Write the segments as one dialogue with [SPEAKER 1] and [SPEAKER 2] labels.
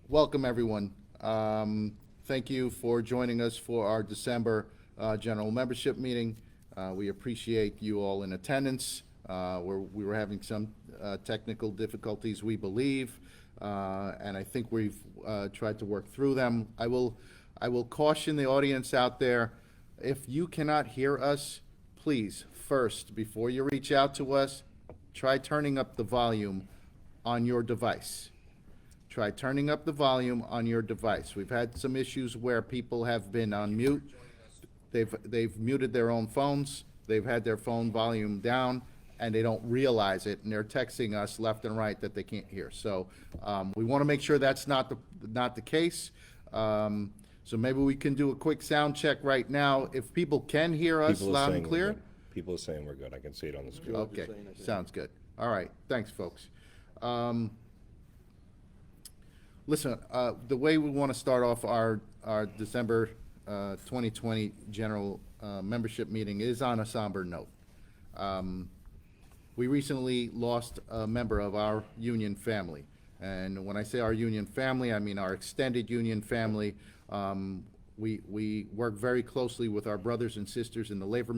[SPEAKER 1] Welcome, everyone. Thank you for joining us for our December general membership meeting. We appreciate you all in attendance. We were having some technical difficulties, we believe, and I think we've tried to work through them. I will caution the audience out there, if you cannot hear us, please, first, before you reach out to us, try turning up the volume on your device. Try turning up the volume on your device. We've had some issues where people have been on mute. They've muted their own phones. They've had their phone volume down, and they don't realize it, and they're texting us left and right that they can't hear. So we want to make sure that's not the case. So maybe we can do a quick sound check right now. If people can hear us loud and clear.
[SPEAKER 2] People are saying we're good. I can see it on the screen.
[SPEAKER 1] Okay, sounds good. All right, thanks, folks. Listen, the way we want to start off our December 2020 general membership meeting is on a somber note. We recently lost a member of our union family. And when I say our union family, I mean our extended union family. We work very closely with our brothers and sisters in the labor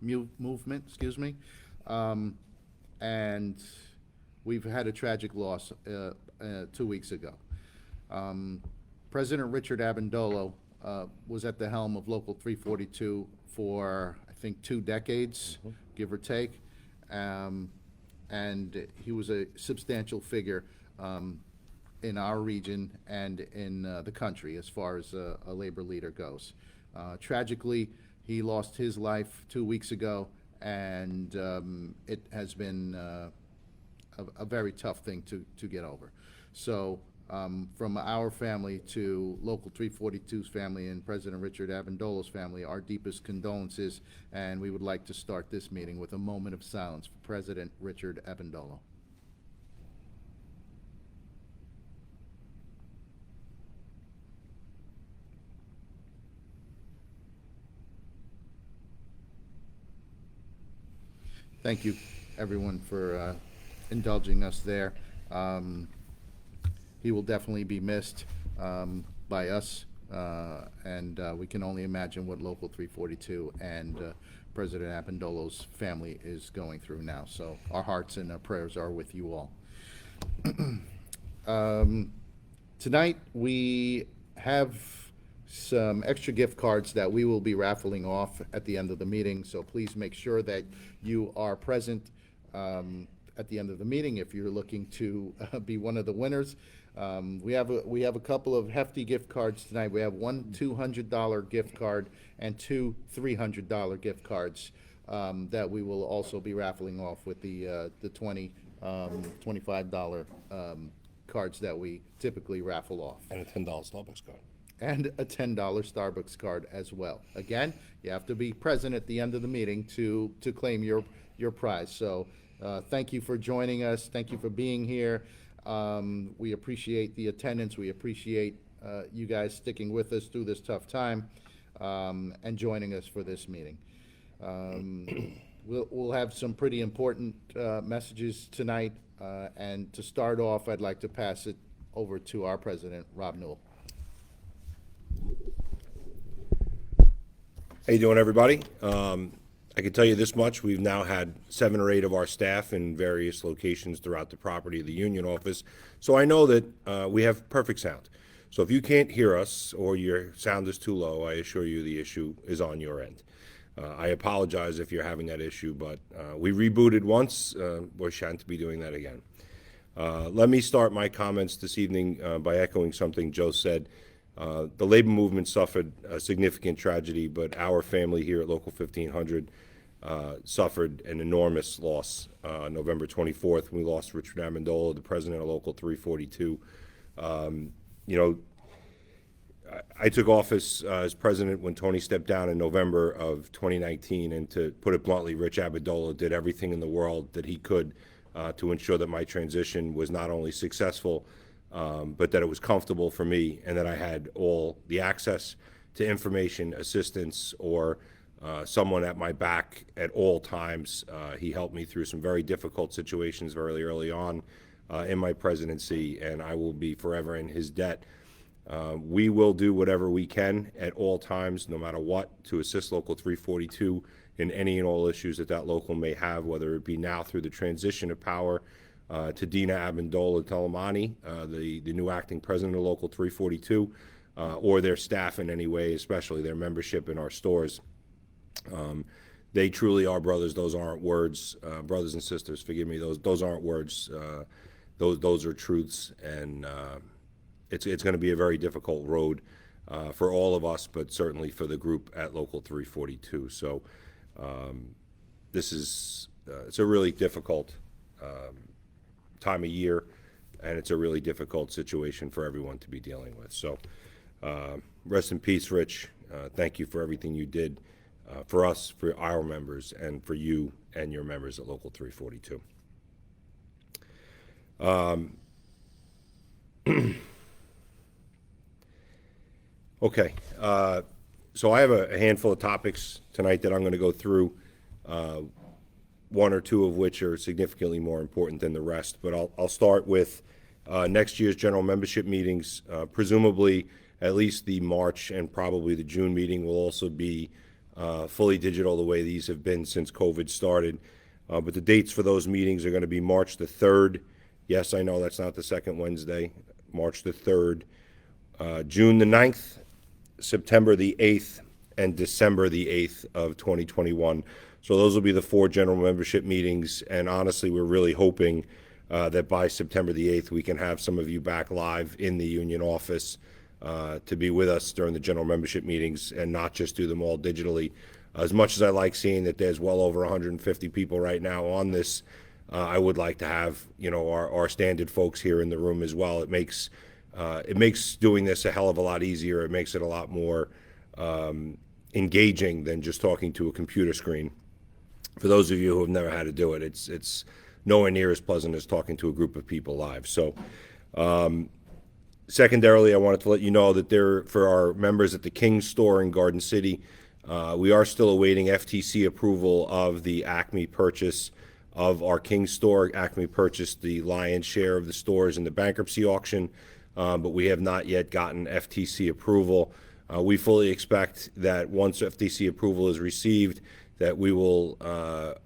[SPEAKER 1] movement, excuse me. And we've had a tragic loss 2 weeks ago. President Richard Abendolo was at the helm of Local 342 for, I think, 2 decades, give or take. And he was a substantial figure in our region and in the country as far as a labor leader goes. Tragically, he lost his life 2 weeks ago, and it has been a very tough thing to get over. So from our family to Local 342's family and President Richard Abendolo's family, our deepest condolences, and we would like to start this meeting with a moment of silence for President Richard Abendolo. Thank you, everyone, for indulging us there. He will definitely be missed by us, and we can only imagine what Local 342 and President Abendolo's family is going through now. So our hearts and our prayers are with you all. Tonight we have some extra gift cards that we will be raffling off at the end of the meeting, so please make sure that you are present at the end of the meeting if you're looking to be one of the winners. We have a couple of hefty gift cards tonight. We have one $200 gift card and 2 $300 gift cards that we will also be raffling off with the $25 cards that we typically raffle off.
[SPEAKER 2] And a $10 Starbucks card.
[SPEAKER 1] And a $10 Starbucks card as well. Again, you have to be present at the end of the meeting to claim your prize. So thank you for joining us. Thank you for being here. We appreciate the attendance. We appreciate you guys sticking with us through this tough time and joining us for this meeting. We'll have some pretty important messages tonight. And to start off, I'd like to pass it over to our president, Rob Newell.
[SPEAKER 2] How you doing, everybody? I can tell you this much. We've now had 7 or 8 of our staff in various locations throughout the property of the union office. So I know that we have perfect sound. So if you can't hear us or your sound is too low, I assure you the issue is on your end. I apologize if you're having that issue, but we rebooted once. We shan't be doing that again. Let me start my comments this evening by echoing something Joe said. The labor movement suffered a significant tragedy, but our family here at Local 1500 suffered an enormous loss. November 24th, we lost Richard Abendolo, the president of Local 342. I took office as president when Tony stepped down in November of 2019, and to put it bluntly, Rich Abendolo did everything in the world that he could to ensure that my transition was not only successful, but that it was comfortable for me and that I had all the access to information, assistance, or someone at my back at all times. He helped me through some very difficult situations very early on. in my presidency, and I will be forever in his debt. We will do whatever we can at all times, no matter what, to assist Local 342 in any and all issues that that local may have, whether it be now through the transition of power to Dina Amendola Telemani, the new acting president of Local 342, or their staff in any way, especially their membership in our stores. They truly are brothers. Those aren't words. Brothers and sisters, forgive me. Those aren't words. Those are truths, and it's going to be a very difficult road for all of us, but certainly for the group at Local 342. So this is it's a really difficult time of year, and it's a really difficult situation for everyone to be dealing with. So rest in peace, Rich. Thank you for everything you did for us, for our members, and for you and your members at Local 342. Okay, so I have a handful of topics tonight that I'm going to go through, one or two of which are significantly more important than the rest. But I'll start with next year's general membership meetings. Presumably, at least the March and probably the June meeting will also be fully digital, the way these have been since COVID started. But the dates for those meetings are going to be March the 3rd. Yes, I know that's not the second Wednesday. March the 3rd, June the 9th, September the 8th, and December the 8th of 2021. So those will be the 4 general membership meetings. And honestly, we're really hoping that by September the 8th, we can have some of you back live in the union office to be with us during the general membership meetings and not just do them all digitally. As much as I like seeing that there's well over 150 people right now on this, I would like to have, you know, our standard folks here in the room as well. It makes doing this a hell of a lot easier. It makes it a lot more engaging than just talking to a computer screen. For those of you who have never had to do it, it's nowhere near as pleasant as talking to a group of people live. So, secondarily, I wanted to let you know that for our members at the King's store in Garden City, we are still awaiting FTC approval of the Acme purchase of our King's store. Acme purchased the lion's share of the stores in the bankruptcy auction, but we have not yet gotten FTC approval. We fully expect that once FTC approval is received, that we will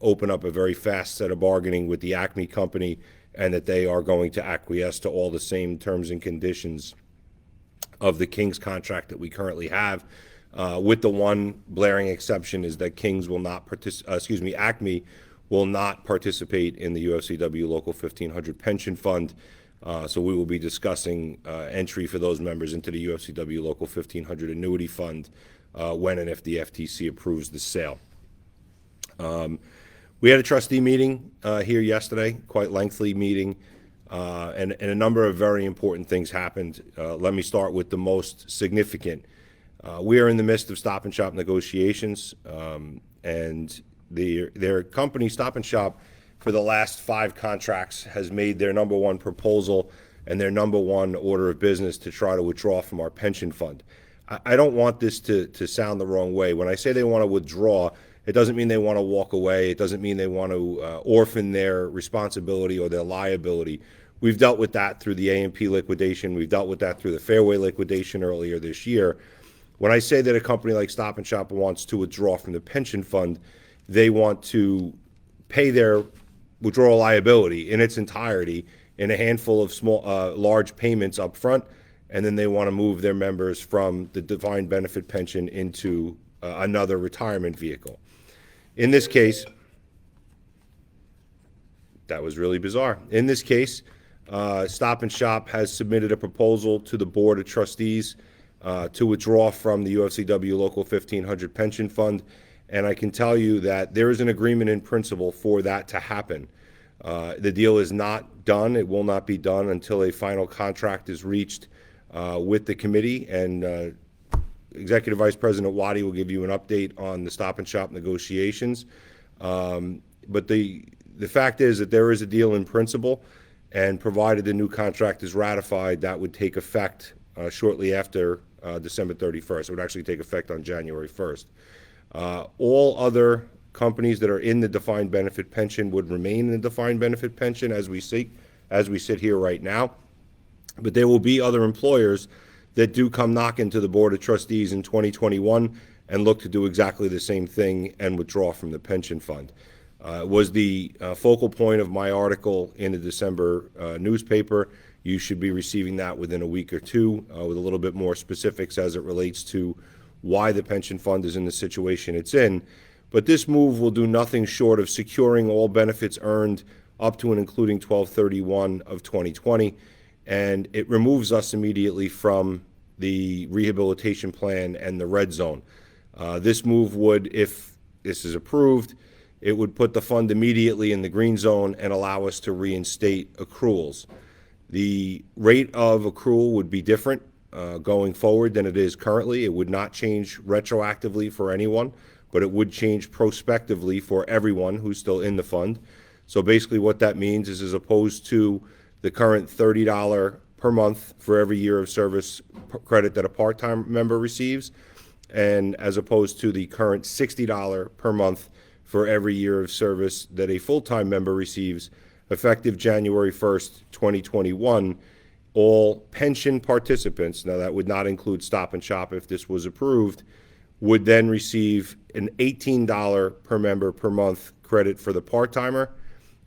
[SPEAKER 2] open up a very fast set of bargaining with the Acme company, and that they are going to acquiesce to all the same terms and conditions of the King's contract that we currently have, with the one blaring exception is that King's will not Acme will not participate in the UFCW Local 1500 pension fund. So we will be discussing entry for those members into the UFCW Local 1500 Annuity Fund when and if the FTC approves the sale. We had a trustee meeting here yesterday, quite lengthy meeting, and a number of very important things happened. Let me start with the most significant. We are in the midst of Stop and Shop negotiations, and their company, Stop and Shop, for the last 5 contracts has made their number one proposal and their number one order of business to try to withdraw from our pension fund. I don't want this to sound the wrong way. When I say they want to withdraw, it doesn't mean they want to walk away. It doesn't mean they want to orphan their responsibility or their liability. We've dealt with that through the A&P liquidation. We've dealt with that through the Fairway liquidation earlier this year. When I say that a company like Stop and Shop wants to withdraw from the pension fund, they want to pay their withdrawal liability in its entirety in a handful of large payments up front, and then they want to move their members from the defined benefit pension into another retirement vehicle. In this case, that was really bizarre. In this case, Stop and Shop has submitted a proposal to the Board of Trustees to withdraw from the UFCW Local 1500 pension fund, and I can tell you that there is an agreement in principle for that to happen. The deal is not done. It will not be done until a final contract is reached with the committee, and Executive Vice President Waddy will give you an update on the Stop and Shop negotiations. But the fact is that there is a deal in principle, and provided the new contract is ratified, that would take effect shortly after December 31st. It would actually take effect on January 1st. All other companies that are in the defined benefit pension would remain in the defined benefit pension as we speak. as we sit here right now. But there will be other employers that do come knocking to the Board of Trustees in 2021 and look to do exactly the same thing and withdraw from the pension fund. It was the focal point of my article in the December newspaper. You should be receiving that within a week or two with a little bit more specifics as it relates to why the pension fund is in the situation it's in. But this move will do nothing short of securing all benefits earned up to and including 12/31 of 2020, and it removes us immediately from the rehabilitation plan and the red zone. This move would, if this is approved, it would put the fund immediately in the green zone and allow us to reinstate accruals. The rate of accrual would be different going forward than it is currently. It would not change retroactively for anyone, but it would change prospectively for everyone who's still in the fund. So basically what that means is, as opposed to the current $30 per month for every year of service credit that a part-time member receives, and as opposed to the current $60 per month for every year of service that a full-time member receives, effective January 1st, 2021, all pension participants, now that would not include Stop and Shop if this was approved, would then receive an $18 per member per month credit for the part-timer,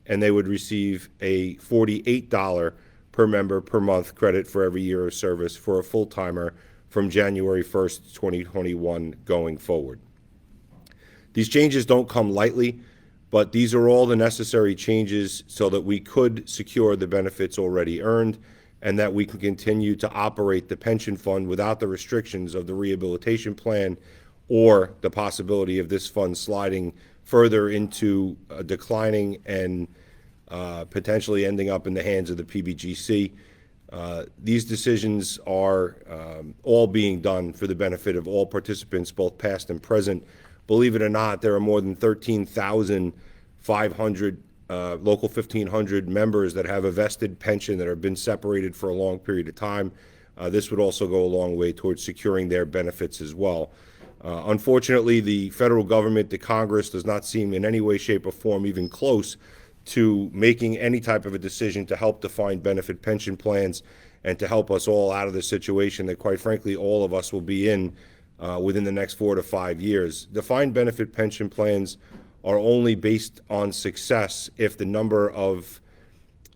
[SPEAKER 2] and they would receive a $48 per member per month credit for every year of service for a full-timer from January 1st, 2021 going forward. These changes don't come lightly, but these are all the necessary changes so that we could secure the benefits already earned and that we can continue to operate the pension fund without the restrictions of the rehabilitation plan or the possibility of this fund sliding further into declining and potentially ending up in the hands of the PBGC. These decisions are all being done for the benefit of all participants, both past and present. Believe it or not, there are more than 13,500 Local 1500 members that have a vested pension that have been separated for a long period of time. This would also go a long way towards securing their benefits as well. Unfortunately, the federal government, the Congress, does not seem in any way, shape, or form even close to making any type of a decision to help define benefit pension plans and to help us all out of the situation that, quite frankly, all of us will be in within the next 4 to 5 years. Defined benefit pension plans are only based on success if the number of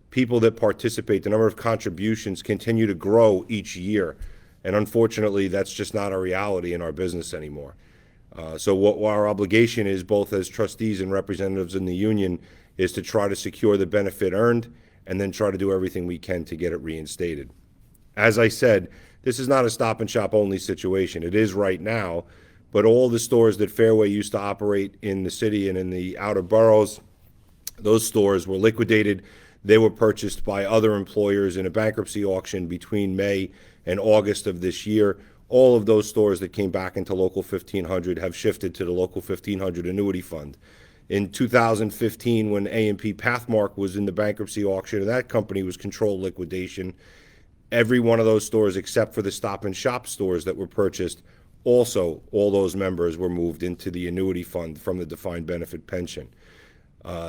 [SPEAKER 2] people that participate, the number of contributions continue to grow each year. And unfortunately, that's just not a reality in our business anymore. So what our obligation is, both as trustees and representatives in the union, is to try to secure the benefit earned and then try to do everything we can to get it reinstated. As I said, this is not a Stop and Shop only situation. It is right now, but all the stores that Fairway used to operate in the city and in the outer boroughs, those stores were liquidated. They were purchased by other employers in a bankruptcy auction between May and August of this year. All of those stores that came back into Local 1500 have shifted to the Local 1500 Annuity Fund. In 2015, when A&P Pathmark was in the bankruptcy auction, and that company was controlled liquidation, every one of those stores, except for the Stop and Shop stores that were purchased, also all those members were moved into the annuity fund from the defined benefit pension.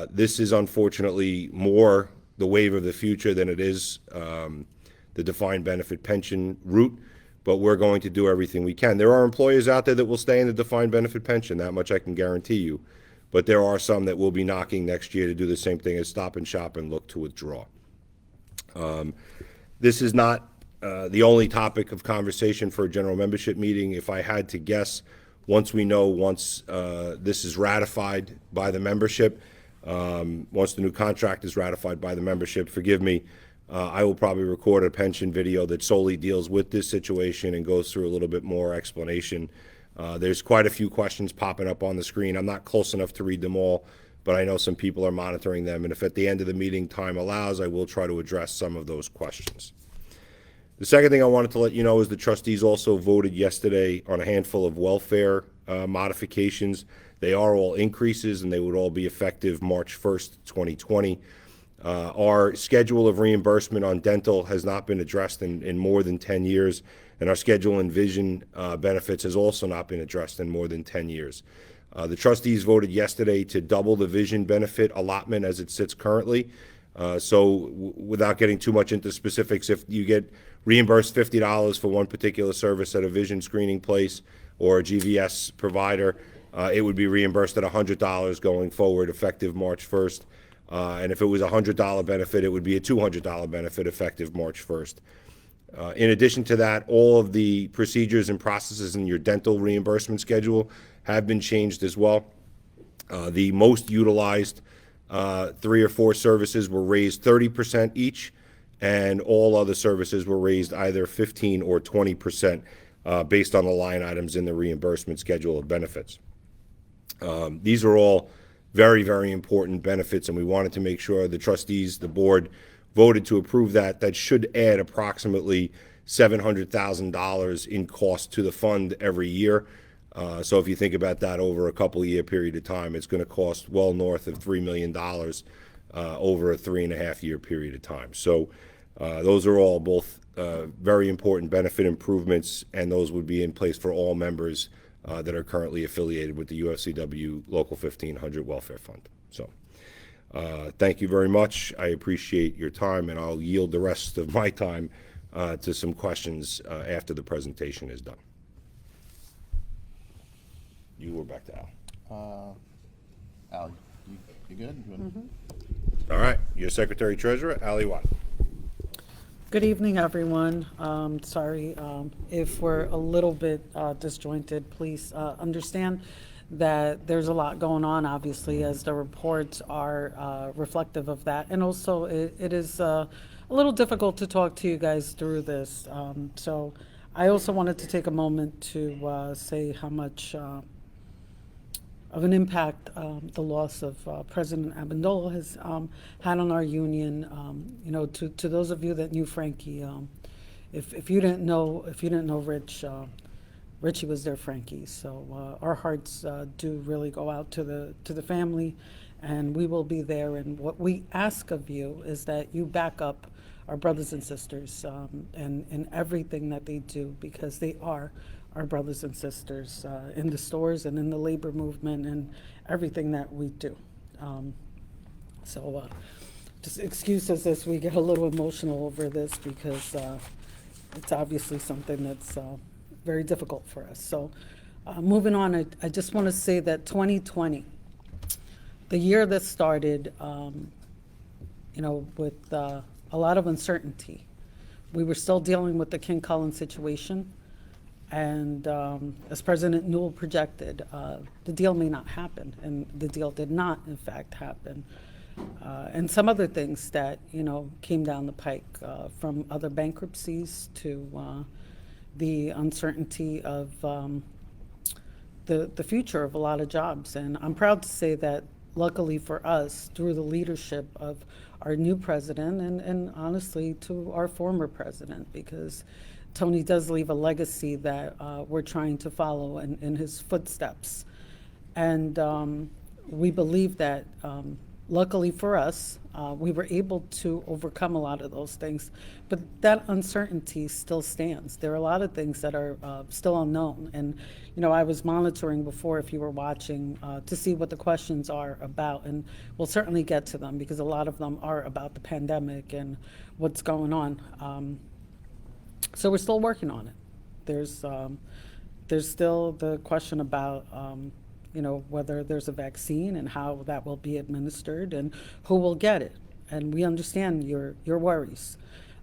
[SPEAKER 2] This is unfortunately more the wave of the future than it is the defined benefit pension route, but we're going to do everything we can. There are employers out there that will stay in the defined benefit pension, that much I can guarantee you, but there are some that will be knocking next year to do the same thing as Stop and Shop and look to withdraw. This is not the only topic of conversation for a general membership meeting. If I had to guess, once this is ratified by the membership, once the new contract is ratified by the membership, forgive me, I will probably record a pension video that solely deals with this situation and goes through a little bit more explanation. There's quite a few questions popping up on the screen. I'm not close enough to read them all, but I know some people are monitoring them, and if at the end of the meeting time allows, I will try to address some of those questions. The second thing I wanted to let you know is the trustees also voted yesterday on a handful of welfare modifications. They are all increases, and they would all be effective March 1st, 2020. Our schedule of reimbursement on dental has not been addressed in more than 10 years, and our schedule in vision benefits has also not been addressed in more than 10 years. The trustees voted yesterday to double the vision benefit allotment as it sits currently. Without getting too much into specifics, if you get reimbursed $50 for one particular service at a vision screening place or a GVS provider, it would be reimbursed at $100 going forward effective March 1st. And if it was a $100 benefit, it would be a $200 benefit effective March 1st. In addition to that, all of the procedures and processes in your dental reimbursement schedule have been changed as well. The most utilized 3 or 4 services were raised 30% each, and all other services were raised either 15 or 20% based on the line items in the reimbursement schedule of benefits. These are all very, very important benefits, and we wanted to make sure the trustees, the board, voted to approve that. That should add approximately $700,000 in cost to the fund every year. So if you think about that over a couple-year period of time, it's going to cost well north of $3 million over a 3.5-year period of time. So those are all both very important benefit improvements, and those would be in place for all members that are currently affiliated with the UFCW Local 1500 Welfare Fund. So thank you very much. I appreciate your time, and I'll yield the rest of my time to some questions after the presentation is done. You were back to Al.
[SPEAKER 1] Al, you good? You wanna-
[SPEAKER 2] All right, your Secretary Treasurer, Ali Watt.
[SPEAKER 3] Good evening, everyone. Sorry if we're a little bit disjointed. Please understand that there's a lot going on, obviously, as the reports are reflective of that. And also, it is a little difficult to talk to you guys through this. So I also wanted to take a moment to say how much of an impact the loss of President Amendola has had on our union. You know, to those of you that knew Frankie, if you didn't know Rich, Richie was their Frankie. So our hearts do really go out to the family, and we will be there. And what we ask of you is that you back up our brothers and sisters in everything that they do, because they are our brothers and sisters in the stores and in the labor movement and everything that we do. Just excuse us as we get a little emotional over this, because it's obviously something that's very difficult for us. So moving on, I just want to say that 2020, the year that started, you know, with a lot of uncertainty. We were still dealing with the King Cullen situation. And as President Newell projected, the deal may not happen, and the deal did not, in fact, happen. And some other things that, you know, came down the pike, from other bankruptcies to the uncertainty of the future of a lot of jobs. And I'm proud to say that, luckily for us, through the leadership of our new president and honestly to our former president, because Tony does leave a legacy that we're trying to follow in his footsteps. And we believe that, luckily for us, we were able to overcome a lot of those things. But that uncertainty still stands. There are a lot of things that are still unknown. And, you know, I was monitoring before, if you were watching, to see what the questions are about. And we'll certainly get to them, because a lot of them are about the pandemic and what's going on. So we're still working on it. There's still the question about, you know, whether there's a vaccine and how that will be administered and who will get it. And we understand your worries.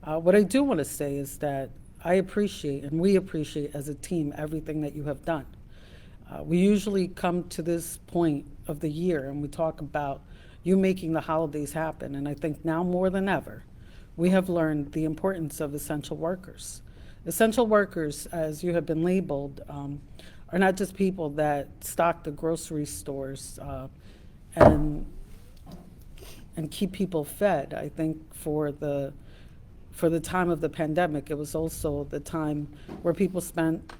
[SPEAKER 3] What I do want to say is that I appreciate, and we appreciate as a team, everything that you have done. We usually come to this point of the year and we talk about you making the holidays happen. And I think now more than ever, we have learned the importance of essential workers. Essential workers, as you have been labeled, are not just people that stock the grocery stores and keep people fed. I think for the time of the pandemic, it was also the time where people spent,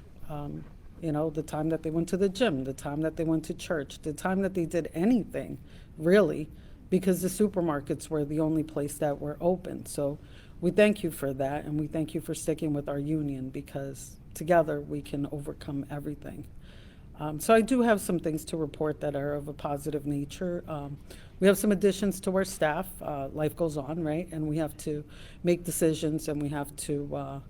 [SPEAKER 3] you know, the time that they went to the gym, the time that they went to church, the time that they did anything, really, because the supermarkets were the only place that were open. So we thank you for that, and we thank you for sticking with our union, because together we can overcome everything. So I do have some things to report that are of a positive nature. We have some additions to our staff. Life goes on, right? And we have to make decisions, and we have to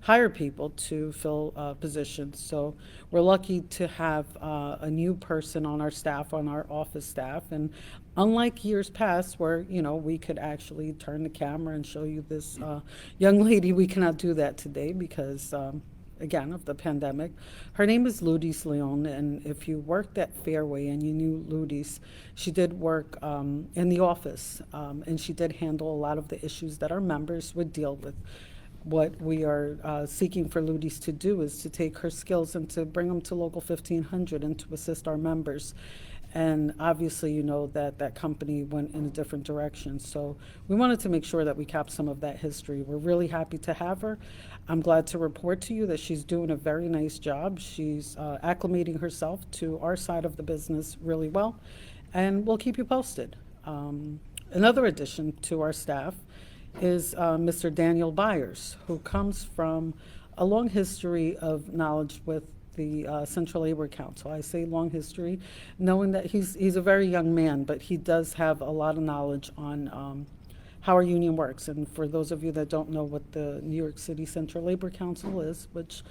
[SPEAKER 3] hire people to fill positions. So we're lucky to have a new person on our staff, on our office staff. And unlike years past where, we could actually turn the camera and show you this young lady, we cannot do that today because, again, of the pandemic. Her name is Ludis Leon, and if you worked at Fairway and you knew Ludis, she did work in the office, and she did handle a lot of the issues that our members would deal with. What we are seeking for Ludis to do is to take her skills and to bring them to Local 1500 and to assist our members. And obviously, that company went in a different direction. So we wanted to make sure that we kept some of that history. We're really happy to have her. I'm glad to report to you that she's doing a very nice job. She's acclimating herself to our side of the business really well. And we'll keep you posted. Another addition to our staff is Mr. Daniel Byers, who comes from a long history of knowledge with the Central Labor Council. I say long history, knowing that he's a very young man, but he does have a lot of knowledge on how our union works. And for those of you that don't know what the New York City Central Labor Council is, which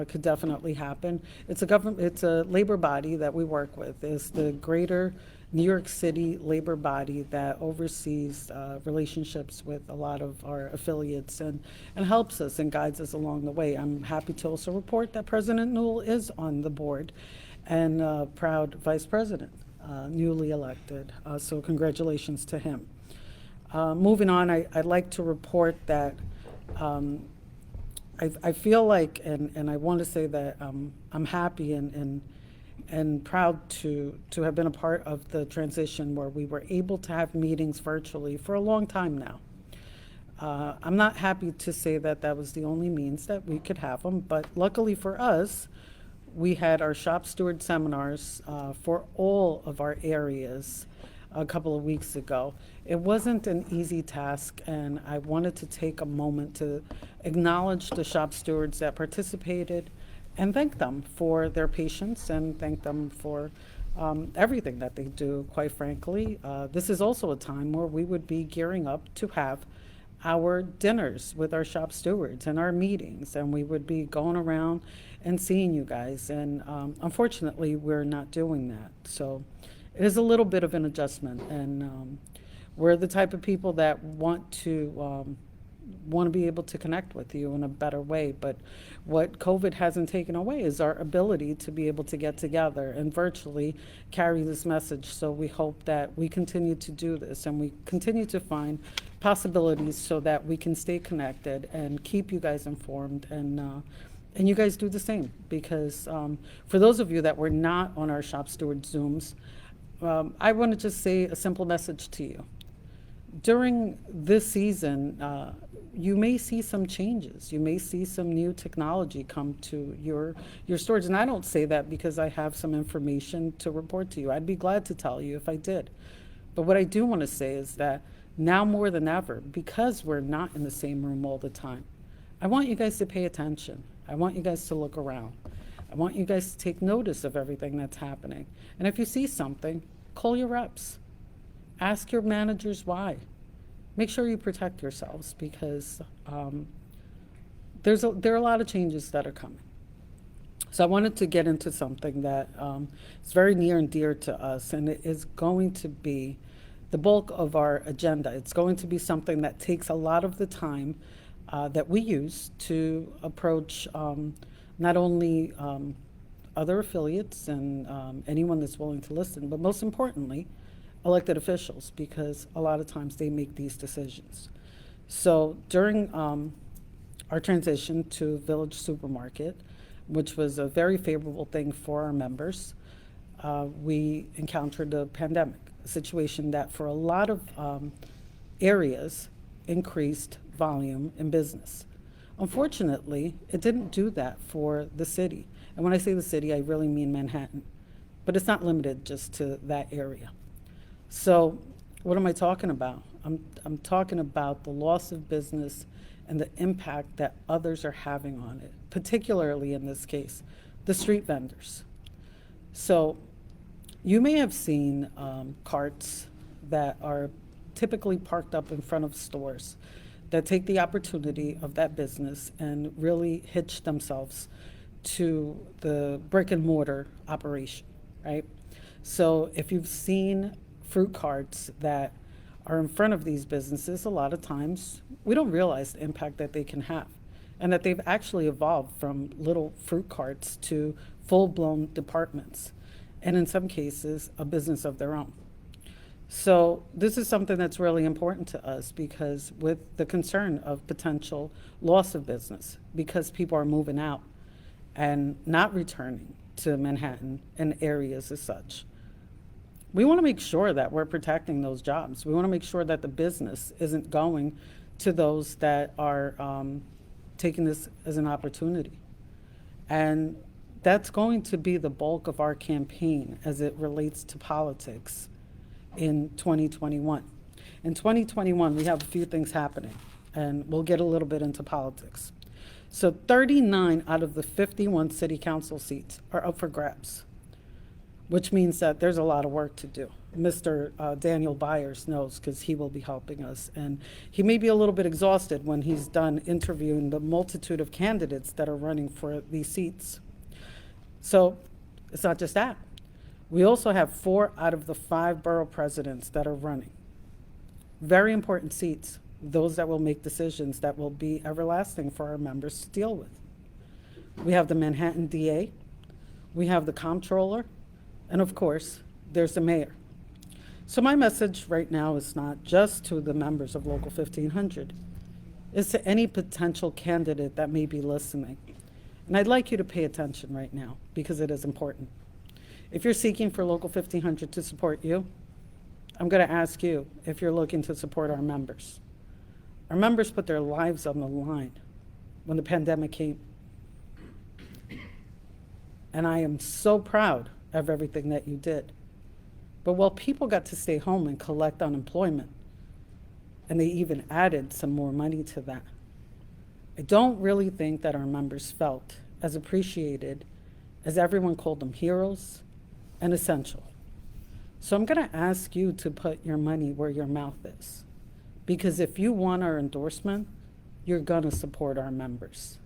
[SPEAKER 3] could definitely happen, it's a labor body that we work with. It's the greater New York City labor body that oversees relationships with a lot of our affiliates and helps us and guides us along the way. I'm happy to also report that President Newell is on the board and proud vice president, newly elected. So congratulations to him. Moving on, I'd like to report that I feel like, and I want to say that I'm happy and proud to have been a part of the transition where we were able to have meetings virtually for a long time now. I'm not happy to say that that was the only means that we could have them, but luckily for us, we had our shop steward seminars for all of our areas a couple of weeks ago. It wasn't an easy task, and I wanted to take a moment to acknowledge the shop stewards that participated and thank them for their patience and thank them for everything that they do, quite frankly. This is also a time where we would be gearing up to have our dinners with our shop stewards and our meetings, and we would be going around and seeing you guys. And unfortunately, we're not doing that. So it is a little bit of an adjustment, and we're the type of people that want to be able to connect with you in a better way. But what COVID hasn't taken away is our ability to be able to get together and virtually carry this message. So we hope that we continue to do this and we continue to find possibilities so that we can stay connected and keep you guys informed, and you guys do the same. Because for those of you that were not on our Shop Steward Zooms, I want to just say a simple message to you. During this season, you may see some changes. You may see some new technology come to your stores. And I don't say that because I have some information to report to you. I'd be glad to tell you if I did. But what I do want to say is that now more than ever, because we're not in the same room all the time, I want you guys to pay attention. I want you guys to look around. I want you guys to take notice of everything that's happening. And if you see something, call your reps. Ask your managers why. Make sure you protect yourselves, because there are a lot of changes that are coming. So I wanted to get into something that is very near and dear to us, and it is going to be the bulk of our agenda. It's going to be something that takes a lot of the time that we use to approach not only other affiliates and anyone that's willing to listen, but most importantly, elected officials, because a lot of times they make these decisions. So during our transition to Village Supermarket, which was a very favorable thing for our members, we encountered a pandemic, a situation that for a lot of areas increased volume in business. Unfortunately, it didn't do that for the city. And when I say the city, I really mean Manhattan. But it's not limited just to that area. So what am I talking about? I'm talking about the loss of business and the impact that others are having on it, particularly in this case, the street vendors. So you may have seen carts that are typically parked up in front of stores that take the opportunity of that business and really hitch themselves to the brick and mortar operation, right? So if you've seen fruit carts that are in front of these businesses, a lot of times we don't realize the impact that they can have, and that they've actually evolved from little fruit carts to full-blown departments, and in some cases, a business of their own. So this is something that's really important to us, because with the concern of potential loss of business, because people are moving out and not returning to Manhattan and areas as such, we want to make sure that we're protecting those jobs. We want to make sure that the business isn't going to those that are taking this as an opportunity. And that's going to be the bulk of our campaign as it relates to politics in 2021. In 2021, we have a few things happening, and we'll get a little bit into politics. So 39 out of the 51 city council seats are up for grabs, which means that there's a lot of work to do. Mr. Daniel Byers knows, because he will be helping us, and he may be a little bit exhausted when he's done interviewing the multitude of candidates that are running for these seats. So it's not just that. We also have 4 out of the 5 borough presidents that are running. Very important seats, those that will make decisions that will be everlasting for our members to deal with. We have the Manhattan DA, we have the comptroller, and of course, there's the mayor. So my message right now is not just to the members of Local 1500, it's to any potential candidate that may be listening. And I'd like you to pay attention right now, because it is important. If you're seeking for Local 1500 to support you, I'm going to ask you if you're looking to support our members. Our members put their lives on the line when the pandemic came. And I am so proud of everything that you did. But while people got to stay home and collect unemployment, and they even added some more money to that, I don't really think that our members felt as appreciated as everyone called them heroes and essential. So I'm going to ask you to put your money where your mouth is, because if you want our endorsement, you're going to support our members.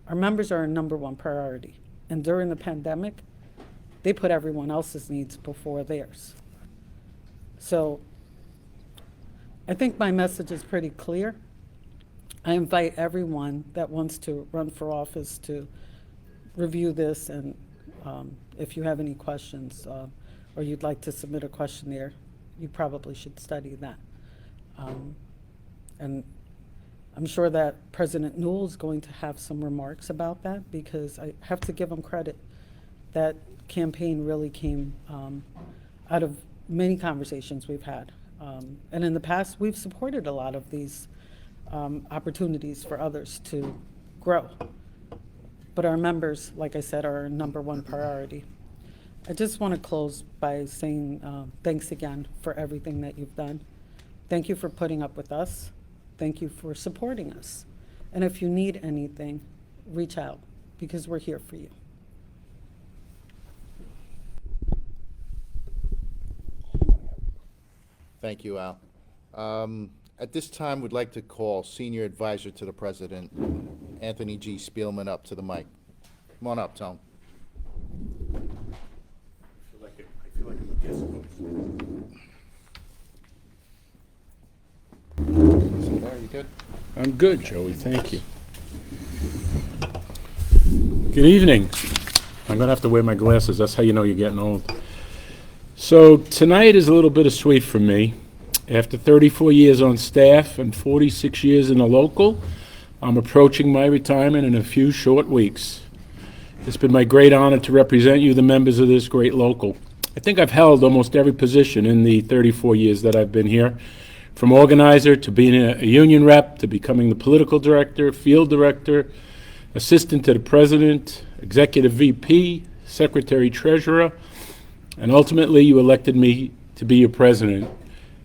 [SPEAKER 3] Our members are our #1 priority, and during the pandemic, they put everyone else's needs before theirs. So I think my message is pretty clear. I invite everyone that wants to run for office to review this, and if you have any questions or you'd like to submit a questionnaire, you probably should study that. And I'm sure that President Newell is going to have some remarks about that, because I have to give him credit. That campaign really came out of many conversations we've had. And in the past, we've supported a lot of these opportunities for others to grow. But our members, like I said, are our #1 priority. I just want to close by saying thanks again for everything that you've done. Thank you for putting up with us. Thank you for supporting us. And if you need anything, reach out, because we're here for you.
[SPEAKER 1] Thank you, Al. At this time, we'd like to call Senior Advisor to the President, Anthony G. Spielman, up to the mic. Come on up, Tone.
[SPEAKER 2] I feel like I'm a guest host.
[SPEAKER 1] There, you good?
[SPEAKER 4] I'm good, Joey, thank you. Good evening. I'm gonna have to wear my glasses, that's how you know you're getting old. So tonight is a little bittersweet for me. After 34 years on staff and 46 years in the local, I'm approaching my retirement in a few short weeks. It's been my great honor to represent you, the members of this great local. I think I've held almost every position in the 34 years that I've been here, from organizer to being a union rep, to becoming the political director, field director, assistant to the president, executive VP, secretary treasurer, and ultimately you elected me to be your president.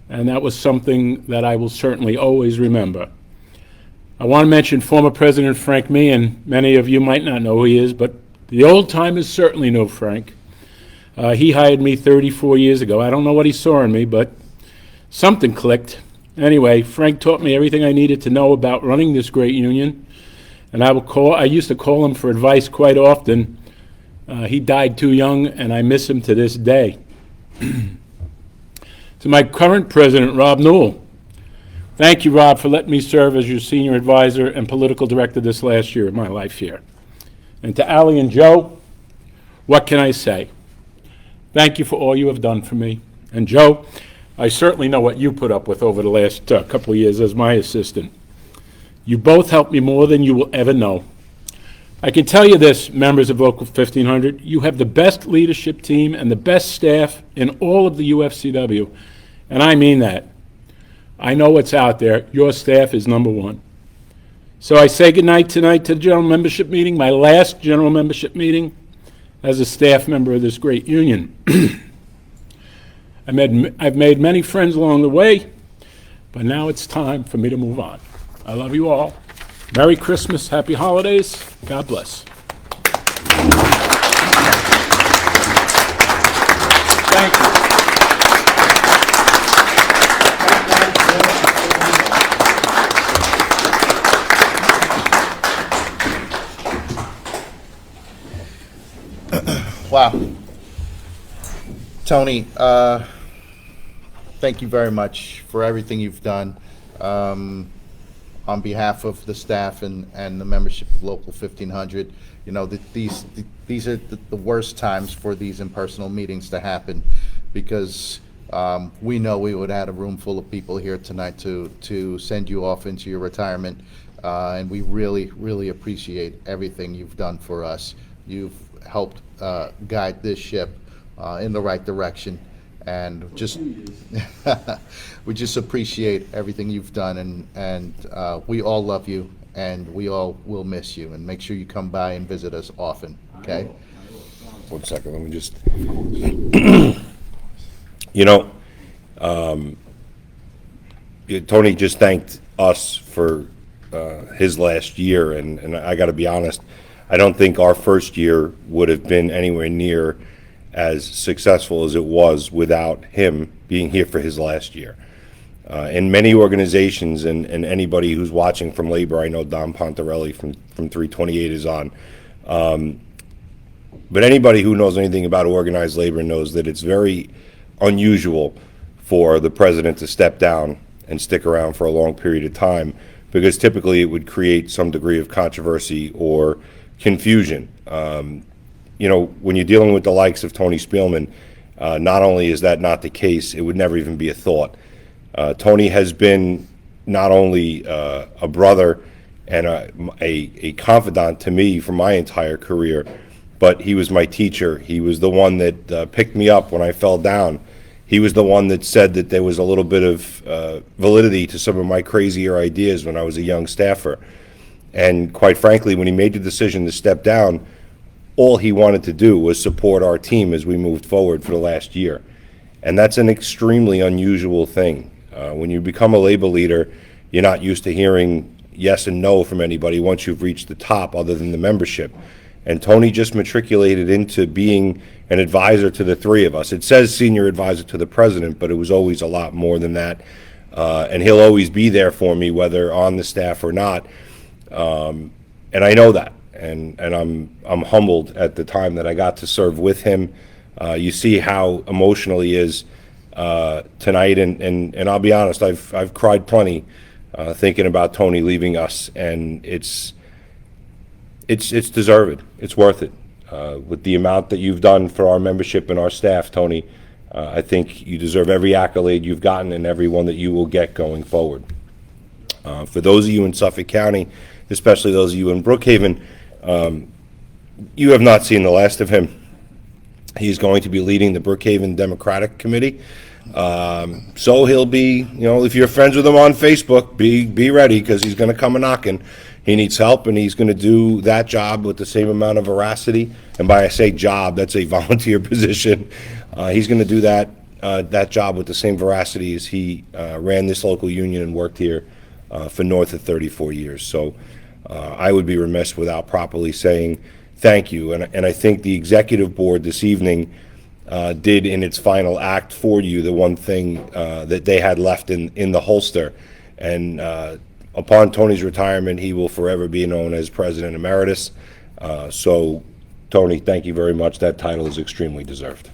[SPEAKER 4] And that was something that I will certainly always remember. I want to mention former President Frank Meehan. Many of you might not know who he is, but the old timers certainly know Frank. He hired me 34 years ago. I don't know what he saw in me, but something clicked. Anyway, Frank taught me everything I needed to know about running this great union, and I used to call him for advice quite often. He died too young, and I miss him to this day. To my current president, Rob Newell, thank you, Rob, for letting me serve as your senior advisor and political director this last year of my life here. And to Allie and Joe, what can I say? Thank you for all you have done for me. And Joe, I certainly know what you put up with over the last couple of years as my assistant. You both helped me more than you will ever know. I can tell you this, members of Local 1500, you have the best leadership team and the best staff in all of the UFCW, and I mean that. I know what's out there. Your staff is number one. So I say goodnight tonight to the general membership meeting, my last general membership meeting as a staff member of this great union. I've made many friends along the way, but now it's time for me to move on. I love you all. Merry Christmas, happy holidays, God bless. Thank you.
[SPEAKER 1] Wow. Tony, thank you very much for everything you've done. On behalf of the staff and the membership of Local 1500, you know, these are the worst times for these impersonal meetings to happen, because we know we would have had a room full of people here tonight to send you off into your retirement, and we really, really appreciate everything you've done for us. You've helped guide this ship in the right direction, and just we just appreciate everything you've done, and we all love you, and we all will miss you, and make sure you come by and visit us often, okay?
[SPEAKER 2] 1 second, let me just, you know, Tony just thanked us for his last year, and I gotta be honest, I don't think our first year would have been anywhere near as successful as it was without him being here for his last year. In many organizations, and anybody who's watching from labor, I know Don Pontarelli from 328 is on, but anybody who knows anything about organized labor knows that it's very unusual for the president to step down and stick around for a long period of time, because typically it would create some degree of controversy or confusion. You know, when you're dealing with the likes of Tony Spielman, not only is that not the case, it would never even be a thought. Tony has been not only a brother and a confidant to me for my entire career, but he was my teacher. He was the one that picked me up when I fell down. He was the one that said that there was a little bit of validity to some of my crazier ideas when I was a young staffer. And quite frankly, when he made the decision to step down, all he wanted to do was support our team as we moved forward for the last year. And that's an extremely unusual thing. When you become a labor leader, you're not used to hearing yes and no from anybody once you've reached the top other than the membership. And Tony just matriculated into being an advisor to the three of us. It says senior advisor to the president, but it was always a lot more than that. And he'll always be there for me, whether on the staff or not. And I know that. And I'm humbled at the time that I got to serve with him. You see how emotional he is tonight, and I'll be honest, I've cried plenty thinking about Tony leaving us, and it's deserved. It's worth it. With the amount that you've done for our membership and our staff, Tony, I think you deserve every accolade you've gotten and every one that you will get going forward. For those of you in Suffolk County, especially those of you in Brookhaven, you have not seen the last of him. He's going to be leading the Brookhaven Democratic Committee. So he'll be, you know, if you're friends with him on Facebook, be ready, because he's going to come a-knocking. He needs help, and he's going to do that job with the same amount of veracity. And by I say job, that's a volunteer position. He's going to do that job with the same veracity as he ran this local union and worked here for north of 34 years. So I would be remiss without properly saying thank you. And I think the executive board this evening did in its final act for you the one thing that they had left in the holster. And upon Tony's retirement, he will forever be known as President Emeritus. So, Tony, thank you very much. That title is extremely deserved.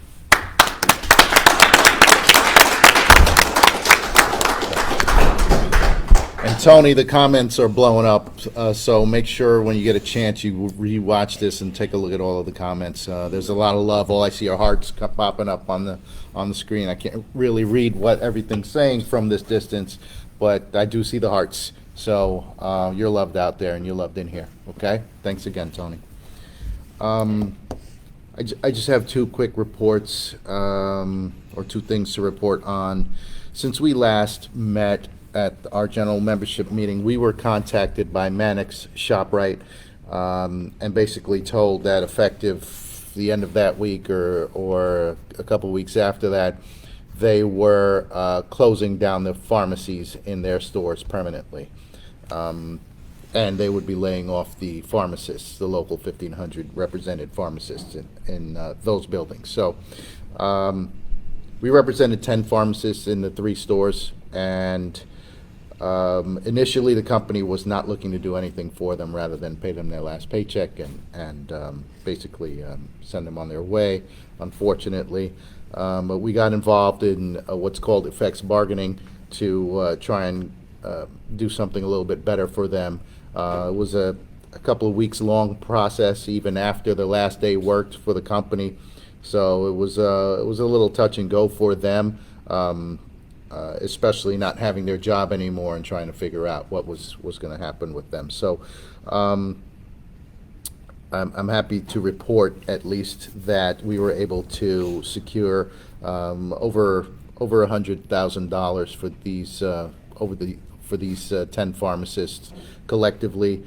[SPEAKER 1] And Tony, the comments are blowing up, so make sure when you get a chance you re-watch this and take a look at all of the comments. There's a lot of love. All I see are hearts popping up on the screen. I can't really read what everything's saying from this distance, but I do see the hearts. So you're loved out there, and you're loved in here. Okay? Thanks again, Tony. I just have two quick reports, or two things to report on. Since we last met at our general membership meeting, we were contacted by Mannix ShopRite, and basically told that effective the end of that week or a couple weeks after that, they were closing down the pharmacies in their stores permanently. And they would be laying off the pharmacists, the local 1,500 represented pharmacists in those buildings. So we represented 10 pharmacists in the 3 stores, and initially the company was not looking to do anything for them rather than pay them their last paycheck and basically send them on their way, unfortunately. But we got involved in what's called effects bargaining to try and do something a little bit better for them. It was a couple of weeks long process, even after the last day worked for the company. So it was a little touch and go for them, especially not having their job anymore and trying to figure out what was going to happen with them. So I'm happy to report at least that we were able to secure over $100,000 for these for these 10 pharmacists collectively,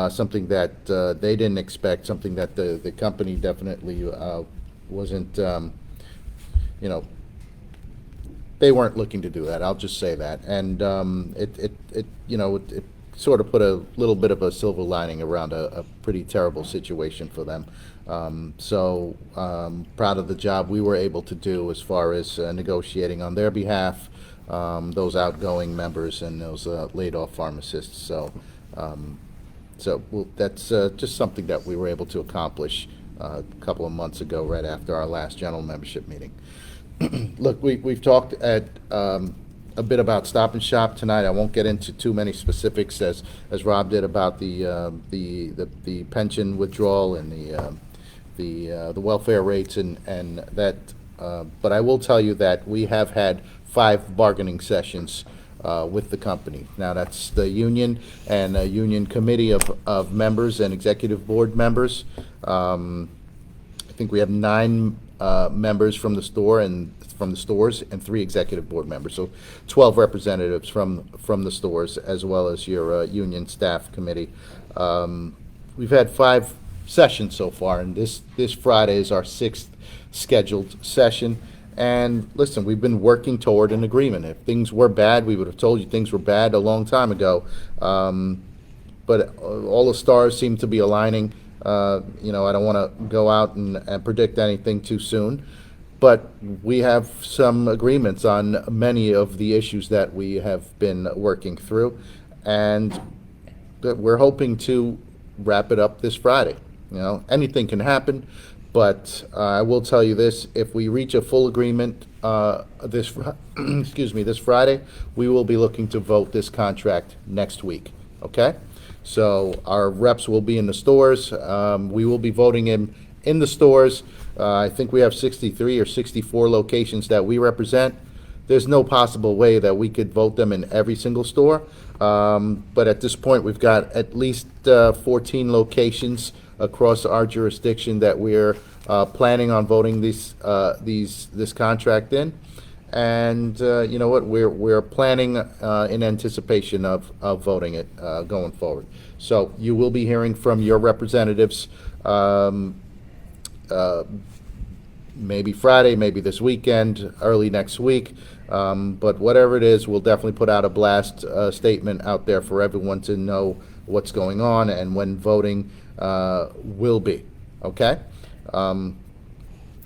[SPEAKER 1] something that they didn't expect, something that the company definitely wasn't, they weren't looking to do that. I'll just say that. And it sort of put a little bit of a silver lining around a pretty terrible situation for them. So proud of the job we were able to do as far as negotiating on their behalf, those outgoing members and those laid off pharmacists. So that's just something that we were able to accomplish a couple of months ago, right after our last general membership meeting. Look, we've talked a bit about Stop and Shop tonight. I won't get into too many specifics as Rob did about the pension withdrawal and the welfare rates and that. But I will tell you that we have had 5 bargaining sessions with the company. Now, that's the union and a union committee of members and executive board members. I think we have 9 members from the store and from the stores and 3 executive board members. So 12 representatives from the stores, as well as your union staff committee. We've had 5 sessions so far, and this Friday is our 6th scheduled session. And listen, we've been working toward an agreement. If things were bad, we would have told you things were bad a long time ago. But all the stars seem to be aligning. I don't want to go out and predict anything too soon, but we have some agreements on many of the issues that we have been working through, and we're hoping to wrap it up this Friday. Anything can happen, but I will tell you this: if we reach a full agreement this Friday, we will be looking to vote this contract next week. Okay? So our reps will be in the stores. We will be voting in the stores. I think we have 63 or 64 locations that we represent. There's no possible way that we could vote them in every single store. But at this point, we've got at least 14 locations across our jurisdiction that we're planning on voting this contract in. And you know what? We're planning in anticipation of voting it going forward. So you will be hearing from your representatives maybe Friday, maybe this weekend, early next week. But whatever it is, we'll definitely put out a blast statement out there for everyone to know what's going on and when voting will be. Okay?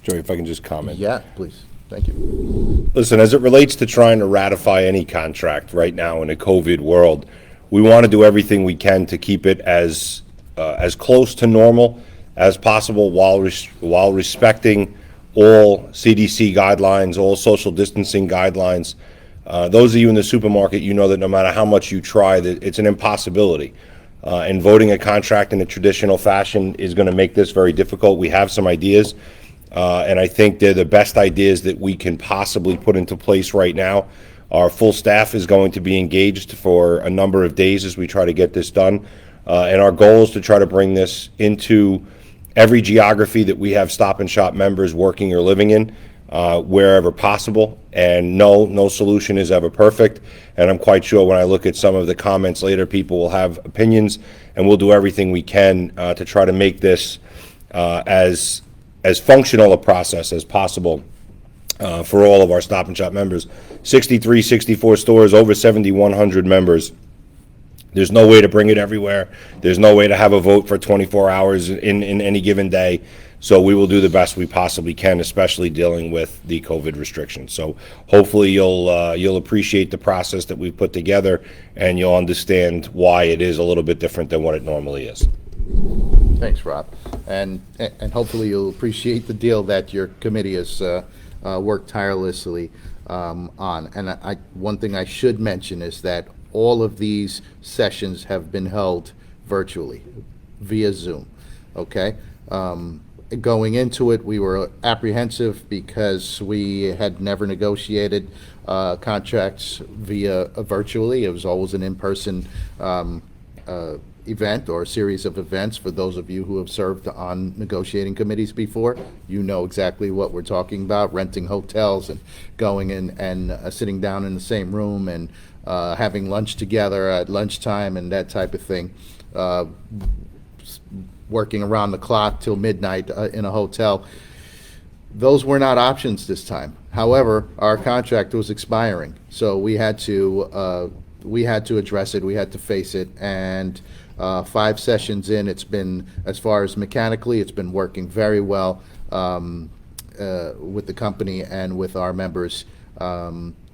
[SPEAKER 2] Joey, if I can just comment.
[SPEAKER 1] Yeah, please. Thank you.
[SPEAKER 2] Listen, as it relates to trying to ratify any contract right now in a COVID world, we want to do everything we can to keep it as close to normal as possible while respecting all CDC guidelines, all social distancing guidelines. Those of you in the supermarket, you know that no matter how much you try, that it's an impossibility. And voting a contract in a traditional fashion is going to make this very difficult. We have some ideas, and I think they're the best ideas that we can possibly put into place right now. Our full staff is going to be engaged for a number of days as we try to get this done. And our goal is to try to bring this into every geography that we have Stop and Shop members working or living in, wherever possible. And no solution is ever perfect. And I'm quite sure when I look at some of the comments later, people will have opinions, and we'll do everything we can to try to make this as functional a process as possible for all of our Stop and Shop members. 64 stores, over 7,100 members. There's no way to bring it everywhere. There's no way to have a vote for 24 hours in any given day. So we will do the best we possibly can, especially dealing with the COVID restrictions. So hopefully you'll appreciate the process that we've put together, and you'll understand why it is a little bit different than what it normally is.
[SPEAKER 1] Thanks, Rob. And hopefully you'll appreciate the deal that your committee has worked tirelessly on. And one thing I should mention is that all of these sessions have been held virtually via Zoom, okay? Going into it, we were apprehensive because we had never negotiated contracts via virtually. It was always an in-person event or a series of events. For those of you who have served on negotiating committees before, you know exactly what we're talking about, renting hotels and going in and sitting down in the same room and having lunch together at lunchtime and that type of thing, working around the clock till midnight in a hotel. Those were not options this time. However, our contract was expiring, so we had to address it. We had to face it, and 5 sessions in, it's been, as far as mechanically, it's been working very well with the company and with our members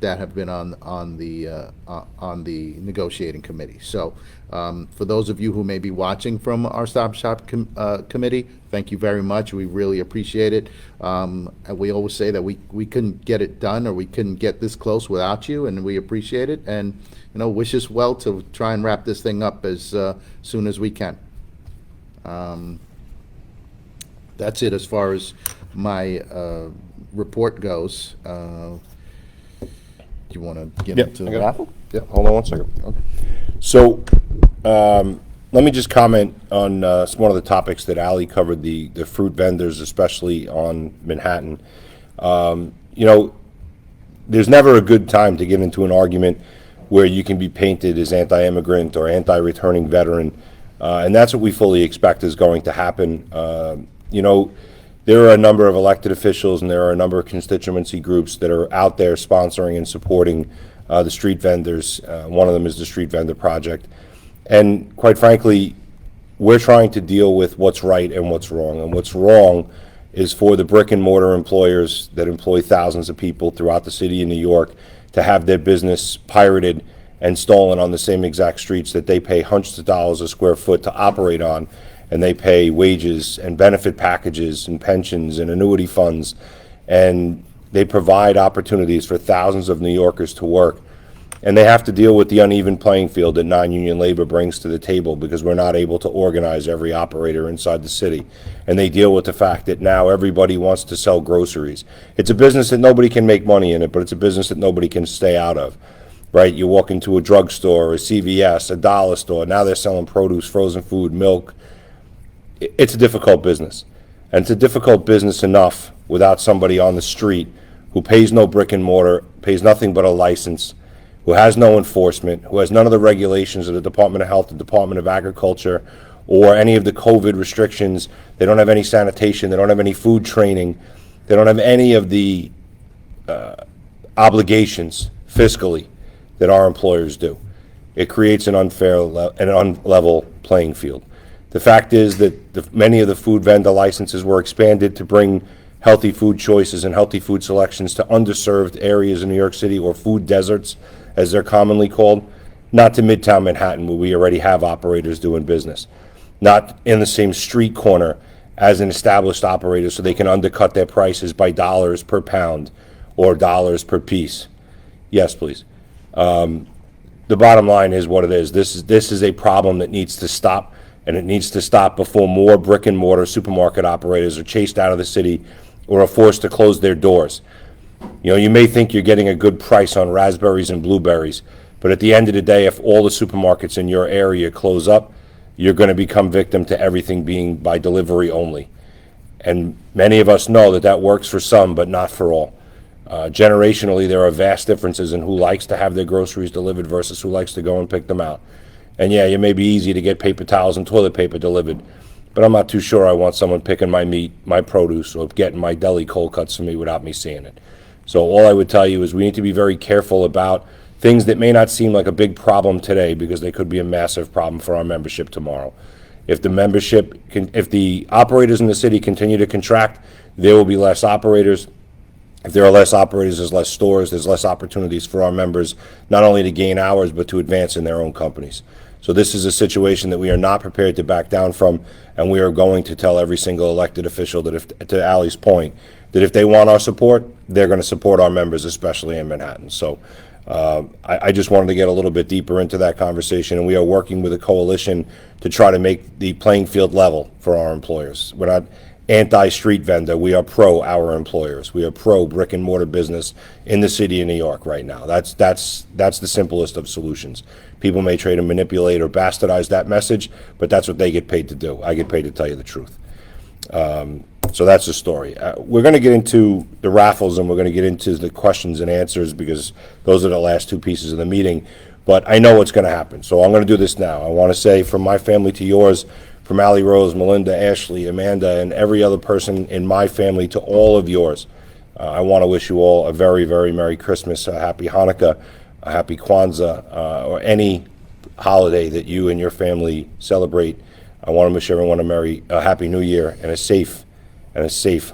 [SPEAKER 1] that have been on the negotiating committee. So for those of you who may be watching from our Stop Shop committee, thank you very much. We really appreciate it. And we always say that we couldn't get it done, or we couldn't get this close without you, and we appreciate it. And wish us well to try and wrap this thing up as soon as we can. That's it as far as my report goes. Do you want to get into the raffle?
[SPEAKER 2] Yeah, hold on one second. Okay. So let me just comment on one of the topics that Ali covered, the fruit vendors, especially on Manhattan. There's never a good time to get into an argument where you can be painted as anti-immigrant or anti-returning veteran, and that's what we fully expect is going to happen. There are a number of elected officials and there are a number of constituency groups that are out there sponsoring and supporting the street vendors. One of them is the Street Vendor Project. And quite frankly, we're trying to deal with what's right and what's wrong. And what's wrong is for the brick and mortar employers that employ thousands of people throughout the city of New York to have their business pirated and stolen on the same exact streets that they pay hundreds of dollars a square foot to operate on. And they pay wages and benefit packages and pensions and annuity funds, and they provide opportunities for thousands of New Yorkers to work. And they have to deal with the uneven playing field that non-union labor brings to the table because we're not able to organize every operator inside the city. And they deal with the fact that now everybody wants to sell groceries. It's a business that nobody can make money in it, but it's a business that nobody can stay out of. Right? You walk into a drugstore, a CVS, a dollar store, now they're selling produce, frozen food, milk. It's a difficult business, and it's a difficult business enough without somebody on the street who pays no brick and mortar, pays nothing but a license, who has no enforcement, who has none of the regulations of the Department of Health, the Department of Agriculture, or any of the COVID restrictions. They don't have any sanitation, they don't have any food training, they don't have any of the obligations fiscally that our employers do. It creates an unfair and unlevel playing field. The fact is that many of the food vendor licenses were expanded to bring healthy food choices and healthy food selections to underserved areas in New York City, or food deserts, as they're commonly called, not to Midtown Manhattan, where we already have operators doing business, not in the same street corner as an established operator so they can undercut their prices by dollars per pound or dollars per piece. Yes, please. The bottom line is what it is. This is a problem that needs to stop, and it needs to stop before more brick and mortar supermarket operators are chased out of the city or are forced to close their doors. You know, you may think you're getting a good price on raspberries and blueberries, but at the end of the day, if all the supermarkets in your area close up, you're going to become victim to everything being by delivery only. And many of us know that that works for some, but not for all. Generationally, there are vast differences in who likes to have their groceries delivered versus who likes to go and pick them out. And yeah, it may be easy to get paper towels and toilet paper delivered, but I'm not too sure I want someone picking my meat, my produce, or getting my deli cold cuts for me without me seeing it. So all I would tell you is we need to be very careful about things that may not seem like a big problem today, because they could be a massive problem for our membership tomorrow. If the operators in the city continue to contract, there will be less operators. If there are less operators, there's less stores, there's less opportunities for our members, not only to gain hours, but to advance in their own companies. So this is a situation that we are not prepared to back down from, and we are going to tell every single elected official that, if, to Ally's point, that if they want our support, they're going to support our members, especially in Manhattan. So I just wanted to get a little bit deeper into that conversation, and we are working with a coalition to try to make the playing field level for our employers. We're not anti-street vendor. We are pro our employers. We are pro brick and mortar business in the city of New York right now. That's the simplest of solutions. People may try to manipulate or bastardize that message, but that's what they get paid to do. I get paid to tell you the truth. So that's the story. We're going to get into the raffles, and we're going to get into the questions and answers, because those are the last two pieces of the meeting. But I know what's going to happen, so I'm going to do this now. I want to say, from my family to yours, from Ally Rose, Melinda, Ashley, Amanda, and every other person in my family to all of yours, I want to wish you all a very, very Merry Christmas, a Happy Hanukkah, a Happy Kwanzaa, or any holiday that you and your family celebrate. I want to wish everyone a Happy New Year and a safe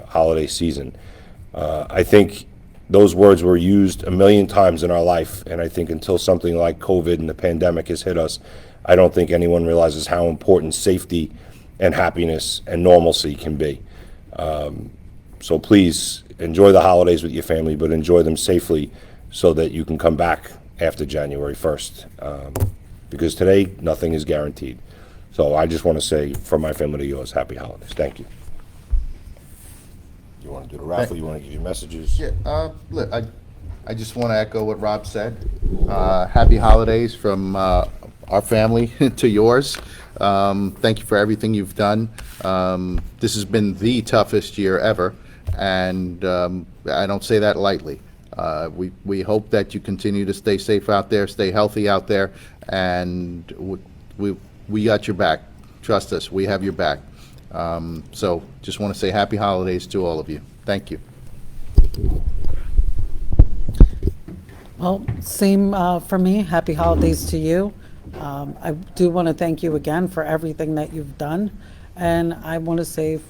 [SPEAKER 2] holiday season. I think those words were used a million times in our life, and I think until something like COVID and the pandemic has hit us, I don't think anyone realizes how important safety and happiness and normalcy can be. So please enjoy the holidays with your family, but enjoy them safely so that you can come back after January 1st. Because today, nothing is guaranteed. So I just want to say, from my family to yours, happy holidays. Thank you. You want to do the raffle? You want to give your messages?
[SPEAKER 1] Yeah, look, I just want to echo what Rob said. Happy holidays from our family to yours. Thank you for everything you've done. This has been the toughest year ever, and I don't say that lightly. We hope that you continue to stay safe out there, stay healthy out there, and we got your back. Trust us, we have your back. So just want to say happy holidays to all of you. Thank you.
[SPEAKER 3] Well, same for me. Happy holidays to you. I do want to thank you again for everything that you've done. And I want to say,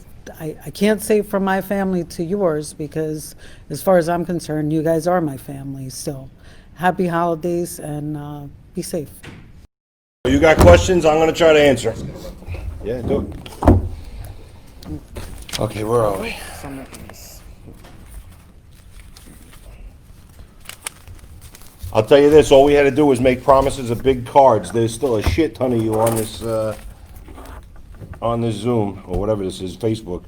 [SPEAKER 3] I can't say from my family to yours, because as far as I'm concerned, you guys are my family. So happy holidays, and be safe.
[SPEAKER 2] You got questions? I'm going to try to answer. Yeah, do it. Okay, where are we? I'll tell you this, all we had to do was make promises of big cards. There's still a shit ton of you on this Zoom, or whatever this is, Facebook.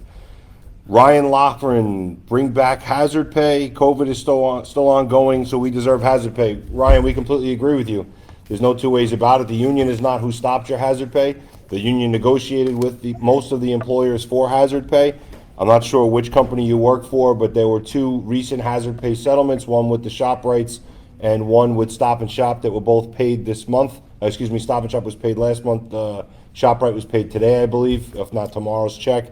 [SPEAKER 2] Ryan Loughran, bring back hazard pay. COVID is still ongoing, so we deserve hazard pay. Ryan, we completely agree with you. There's no two ways about it. The union is not who stopped your hazard pay. The union negotiated with most of the employers for hazard pay. I'm not sure which company you work for, but there were two recent hazard pay settlements, one with the ShopRights and one with Stop and Shop, that were both paid this month. Excuse me, Stop and Shop was paid last month. ShopRite was paid today, I believe, if not tomorrow's check.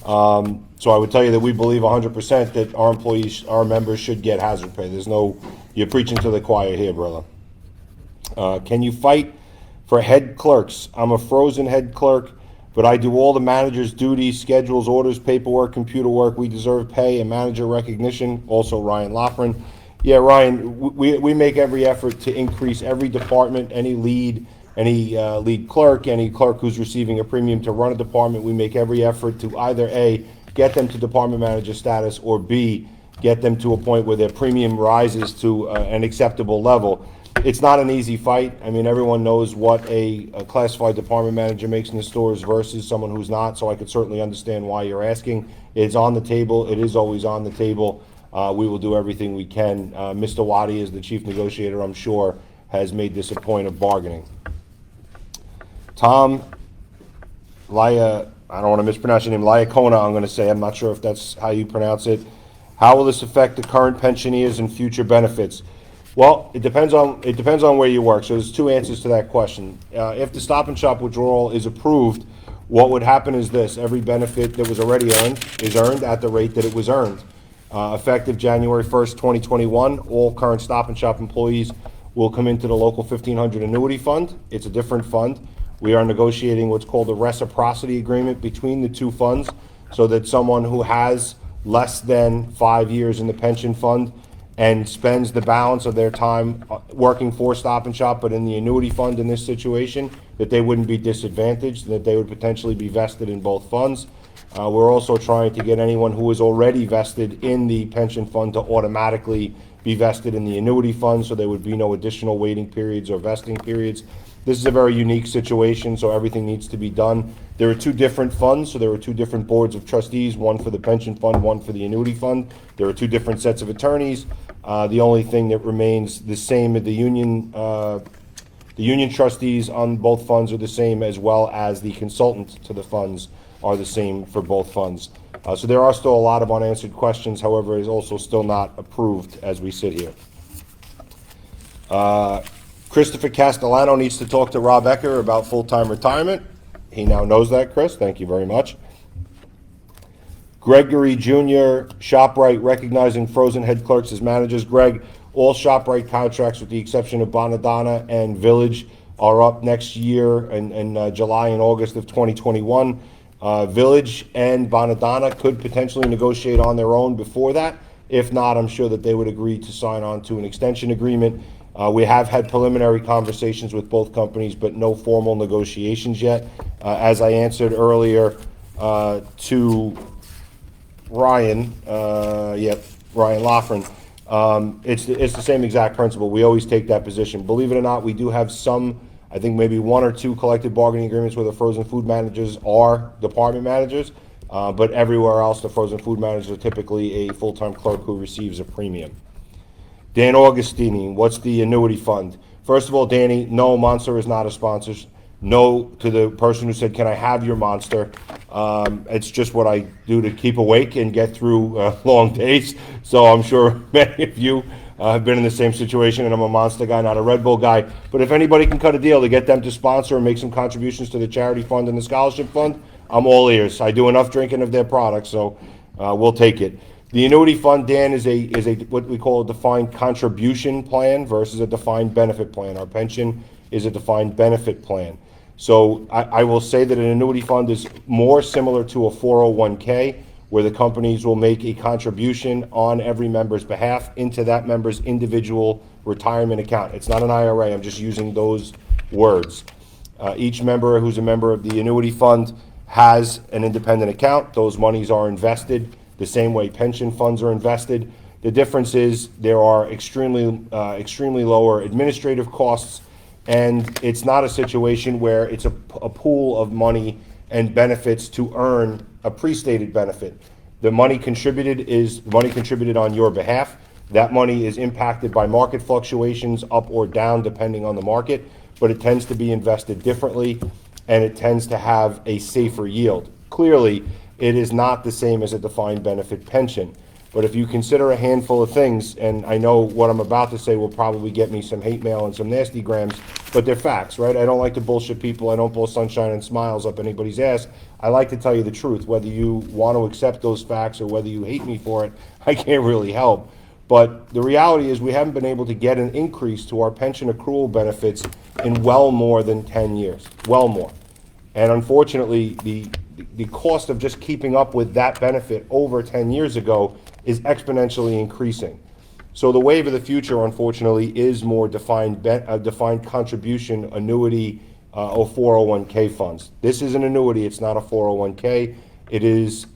[SPEAKER 2] So I would tell you that we believe 100% that our employees, our members, should get hazard pay. There's no, you're preaching to the choir here, brother. Can you fight for head clerks? I'm a frozen head clerk. but I do all the manager's duties, schedules, orders, paperwork, computer work. We deserve pay and manager recognition. Also, Ryan Loughran. Yeah, Ryan, we make every effort to increase every department, any lead clerk, any clerk who's receiving a premium to run a department. We make every effort to either A, get them to department manager status, or B, get them to a point where their premium rises to an acceptable level. It's not an easy fight. I mean, everyone knows what a classified department manager makes in the stores versus someone who's not, so I could certainly understand why you're asking. It's on the table. It is always on the table. We will do everything we can. Mr. Waddy, as the chief negotiator, I'm sure, has made this a point of bargaining. Tom Laya, I don't want to mispronounce your name, Liacona, I'm going to say. I'm not sure if that's how you pronounce it. How will this affect the current pensioners and future benefits? Well, it depends on where you work. So there's two answers to that question. If the Stop and Shop withdrawal is approved, what would happen is this: every benefit that was already earned is earned at the rate that it was earned. Effective January 1st, 2021, all current Stop and Shop employees will come into the local 1500 Annuity Fund. It's a different fund. We are negotiating what's called a reciprocity agreement between the two funds, so that someone who has less than 5 years in the pension fund and spends the balance of their time working for Stop and Shop, but in the annuity fund in this situation, that they wouldn't be disadvantaged, and that they would potentially be vested in both funds. We're also trying to get anyone who is already vested in the pension fund to automatically be vested in the annuity fund, so there would be no additional waiting periods or vesting periods. This is a very unique situation, so everything needs to be done. There are two different funds, so there are two different boards of trustees, one for the pension fund, one for the annuity fund. There are two different sets of attorneys. The only thing that remains the same, the union trustees on both funds are the same, as well as the consultant to the funds are the same for both funds. So there are still a lot of unanswered questions. However, it is also still not approved as we sit here. Christopher Castellano needs to talk to Rob Ecker about full-time retirement. He now knows that, Chris. Thank you very much. Gregory Jr., ShopRite, recognizing frozen head clerks as managers. Greg, all ShopRite contracts, with the exception of Bonadonna and Village, are up next year in July and August of 2021. Village and Bonadonna could potentially negotiate on their own before that. If not, I'm sure that they would agree to sign on to an extension agreement. We have had preliminary conversations with both companies, but no formal negotiations yet. As I answered earlier to Ryan, Ryan Loughran, it's the same exact principle. We always take that position. Believe it or not, we do have some, I think maybe one or two collective bargaining agreements where the frozen food managers are department managers, but everywhere else the frozen food managers are typically a full-time clerk who receives a premium. Dan Augustini, what's the annuity fund? First of all, Danny, no, Monster is not a sponsor. No to the person who said, can I have your Monster? It's just what I do to keep awake and get through long days. So I'm sure many of you have been in the same situation, and I'm a Monster guy, not a Red Bull guy. But if anybody can cut a deal to get them to sponsor and make some contributions to the charity fund and the scholarship fund, I'm all ears. I do enough drinking of their products, so we'll take it. The annuity fund, Dan, is a what we call a defined contribution plan versus a defined benefit plan. Our pension is a defined benefit plan. So I will say that an annuity fund is more similar to a 401k, where the companies will make a contribution on every member's behalf into that member's individual retirement account. It's not an IRA. I'm just using those words. Each member who's a member of the annuity fund has an independent account. Those monies are invested the same way pension funds are invested. The difference is there are extremely lower administrative costs, and it's not a situation where it's a pool of money and benefits to earn a pre-stated benefit. The money contributed is money contributed on your behalf. That money is impacted by market fluctuations up or down depending on the market, but it tends to be invested differently, and it tends to have a safer yield. Clearly, it is not the same as a defined benefit pension. But if you consider a handful of things, and I know what I'm about to say will probably get me some hate mail and some nasty grams, but they're facts, right? I don't like to bullshit people. I don't blow sunshine and smiles up anybody's ass. I like to tell you the truth. Whether you want to accept those facts or whether you hate me for it, I can't really help. But the reality is we haven't been able to get an increase to our pension accrual benefits in well more than 10 years. Well more. And unfortunately, the cost of just keeping up with that benefit over 10 years ago is exponentially increasing. So the wave of the future, unfortunately, is more defined contribution annuity or 401k funds. This is an annuity, it's not a 401k. It is